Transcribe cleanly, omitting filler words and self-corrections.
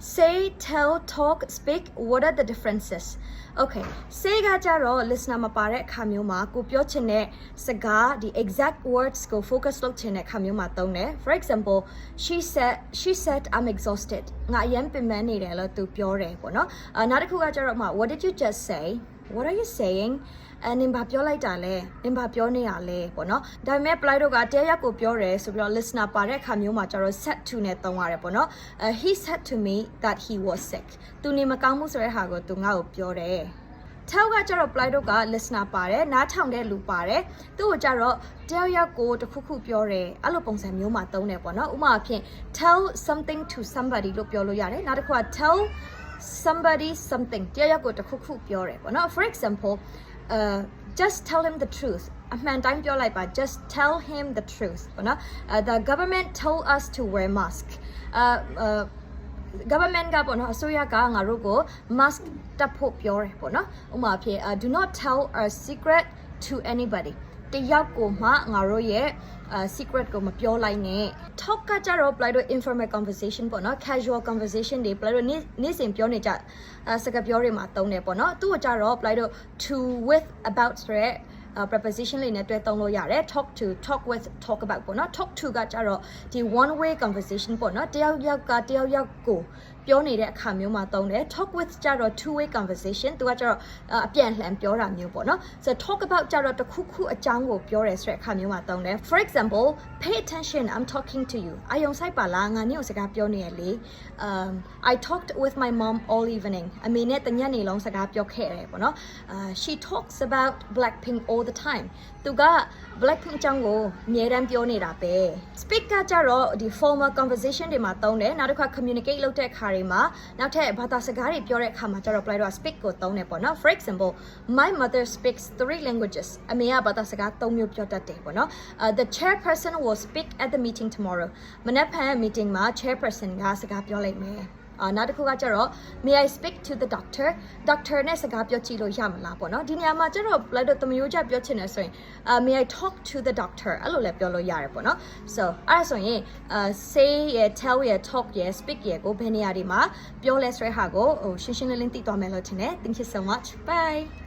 say tell talk speak what are the differences okay say ကကြတော့ listener မပါတဲ့အခါမျိုးမှာကိုပြောချင်တဲ့စကားဒီ exact words ကို focus လုပ်ချင်တဲ့အခါမျိုးမှာသုံးတယ် for example she said I'm exhausted ငါအရင်ပင်ပန်းနေတယ်လို့သူပြောတယ်ပေါ့နော်နောက်တစ်ခုကကြတော့ what did you just say what are you saying နင်ဘာပြောလိုက်တာလဲနင်ဘာပြောနေရလဲပေါ့နော်ဒါပေမဲ့ apply တို့ကတရားရက်ကိုပြောတယ်ဆိုပြီးတော့ listener ပါတဲ့အခါမျိုးမှာကျတော့ said to နဲ့သုံးရတယ်ပေါ့နော်he said to me that he was sick သူနေမကောင်းဘူးဆိုတဲ့ဟာကိုသူငါ့ကိုပြောတယ် tell ကကျတော့ apply တို့က listener ပါတယ်နားထောင်တဲ့လူပါတယ်သူ့ကိုကျတော့တရားရက်ကိုတစ်ခုခုပြောတယ်အဲ့လိုပုံစံမျိုးမှာသုံးတယ်ပေါ့နော်ဥပမာအဖြစ် tell something to somebody လို့ပြောလို့ရတယ်နောက်တစ်ခုက tell somebody something တရားရက်ကိုတစ်ခုခုပြောတယ်ပေါ့နော် for example just tell him the truth အမှန်တိုင်းပြောလိုက်ပါ just tell him the truth ပေါ့နော် the government told us to wear mask government ကပေါ့နော်အစိုးရကငါတို့ကို mask တပ်ဖို့ပြောတယ်ပေါ့နော်ဥပမာဖြစ် do not tell a secret to anybody တယောက်ကိုမှငါတို့ရဲ့secret ကိုမပြောလိုက်နဲ့ talk ကကြတော့ apply လို့ informal conversation ပေါ့နော် casual conversation တွေ apply လို့နေ့စဉ်ပြောနေကြစကားပြောတွေမှာသုံးတယ်ပေါ့နော်သူ့ကိုကြတော့ apply လို့ to with about ဆိုတဲ့preposition လေးနဲ့တွဲသုံးလို့ရတယ် talk to talk with talk about ပေါ့နော် talk to ကကြတော့ဒီ one way conversation ပေါ့နော်တယောက်ယောက်ကတယောက်ယောက်ကိုပြောနေတဲ့အခါမျိုးမှာသုံးတယ် talk with ကြတော့ two way conversation သူကကြတော့အပြန်လှန်ပြောတာမျိုးပေါ့နော် so talk about ကြတော့တစ်ခုခုအကြောင်းကိုပြောတယ်ဆိုတဲ့အခါမျိုးမှာသုံးတယ် for example pay attention I'm talking to you အယုံဆိုင်ပါလားငါနင့်ကိုစကားပြောနေရလေ I talked with my mom all evening အမေနဲ့တညနေလုံးစကားပြောခဲ့တယ်ပေါ့နော် she talks about Blackpink all the time သူက Blackpink အကြောင်းကိုအမြဲတမ်းပြောနေတာပဲ speak ကကြတော့ဒီ formal conversation တွေမှာသုံးတယ်နောက်တစ်ခါ communicate လုပ်တဲ့အခါတွေမှာနောက်ထပ်ဘာသာစကားတွေပြောတဲ့အခါမှာကျတော့ apply တော့ speak ကိုသုံးတယ်ပေါ့နော် for example my mother speaks 3 languages အမေကဘာသာစကား3မျိုးပြောတတ်တယ်ပေါ့နော် the chairperson will speak at the meeting tomorrow မနက်ဖြန် meeting မှာ chairperson ကစကားပြောလိုက်မယ်နောက်တစ်ခုကကျတော့ may I speak to the doctor နဲ့စကားပြောကြည့်လို့ရမလားပေါ့နော်ဒီနေရာမှာကျတော့ like တမျိုးကြပြောချင်တယ်ဆိုရင် may I talk to the doctor အဲ့လိုလည်းပြောလို့ရတယ်ပေါ့နော် so အဲ့ဒါဆိုရင်say ရ tell ရ talk ရ speak ရကိုဘယ်နေရာဒီမှာပြောလဲဆိုတဲ့ဟာကိုရှင်းရှင်းလင်းလင်းသိသွားမယ်လို့ထင်တယ် thank you so much bye